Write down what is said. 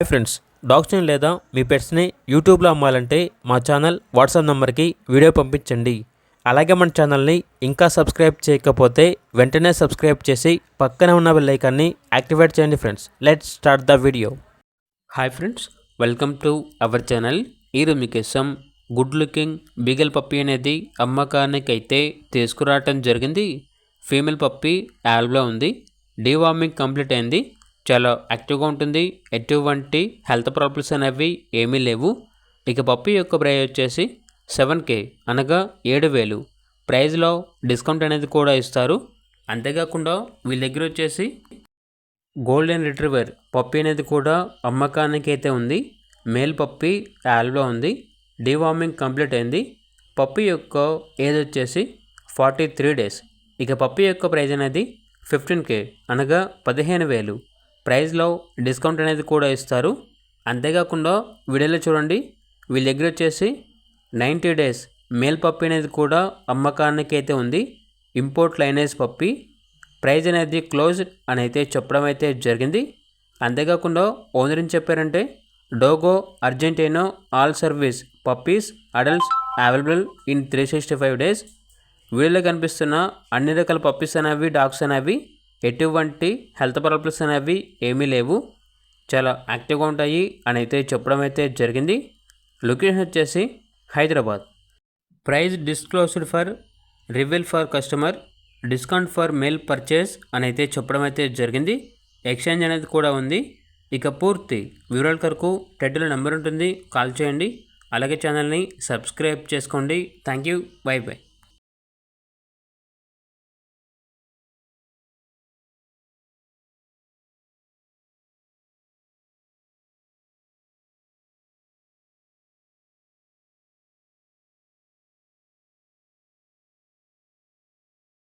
Hi friends, డాగ్స్ని లేదా మీ పెట్స్ని యూట్యూబ్లో అమ్మాలంటే మా ఛానల్ వాట్సాప్ నెంబర్కి వీడియో పంపించండి. అలాగే మన ఛానల్ని ఇంకా సబ్స్క్రైబ్ చేయకపోతే వెంటనే సబ్స్క్రైబ్ చేసి పక్కనే ఉన్న బెల్ ఐకాన్ని యాక్టివేట్ చేయండి. Friends, let's start the video. Hi friends, welcome to our channel. ఈరోజు మీకోసం గుడ్ లుకింగ్ బీగల్ పప్పీ అనేది అమ్మకానికి అయితే తీసుకురావటం జరిగింది. ఫీమేల్ పప్పీ యాల్బ్లో ఉంది. డీవార్మింగ్ కంప్లీట్ అయింది. చాలా యాక్టివ్గా ఉంటుంది. ఎటువంటి హెల్త్ ప్రాబ్లమ్స్ అనేవి ఏమీ లేవు. ఇక పప్పీ యొక్క ప్రైస్ వచ్చేసి 7K అనగా 7,000. ప్రైజ్లో డిస్కౌంట్ అనేది కూడా ఇస్తారు. అంతేకాకుండా వీళ్ళ దగ్గర వచ్చేసి గోల్డెన్ రిట్రీవర్ పప్పీ అనేది కూడా అమ్మకానికి అయితే ఉంది. మేల్ పప్పీ యాల్బ్లో ఉంది. డీవార్మింగ్ కంప్లీట్ అయింది. పప్పీ యొక్క ఏజ్ వచ్చేసి 43 days. ఇక పప్పీ యొక్క ప్రైజ్ అనేది 15K అనగా 15,000. ప్రైస్లో డిస్కౌంట్ అనేది కూడా ఇస్తారు. అంతేకాకుండా వీడియోలో చూడండి, వీళ్ళ దగ్గర వచ్చేసి 90 days మేల్ పప్పీ అనేది కూడా అమ్మకానికి అయితే ఉంది. Import lineage puppy. ప్రైజ్ అనేది క్లోజ్ అని అయితే చెప్పడం అయితే జరిగింది. అంతేకాకుండా ఓనర్ ఏం చెప్పారంటే Dogo Argentino all service puppies adults available in 365 days. వీడియోలో కనిపిస్తున్న అన్ని రకాల పప్పీస్ అనేవి డాగ్స్ అనేవి ఎటువంటి హెల్త్ ప్రాబ్లమ్స్ అనేవి ఏమీ లేవు. చాలా యాక్టివ్గా ఉంటాయి అని అయితే చెప్పడం అయితే జరిగింది. లొకేషన్ వచ్చేసి Hyderabad. Price disclosed for reveal for customer. Discount for male purchase అని అయితే చెప్పడం అయితే జరిగింది. ఎక్స్చేంజ్ అనేది కూడా ఉంది. ఇక పూర్తి వివరాల కొరకు టైటిల్ నెంబర్ ఉంటుంది, కాల్ చేయండి. అలాగే ఛానల్ని సబ్స్క్రైబ్ చేసుకోండి. Thank you. By by.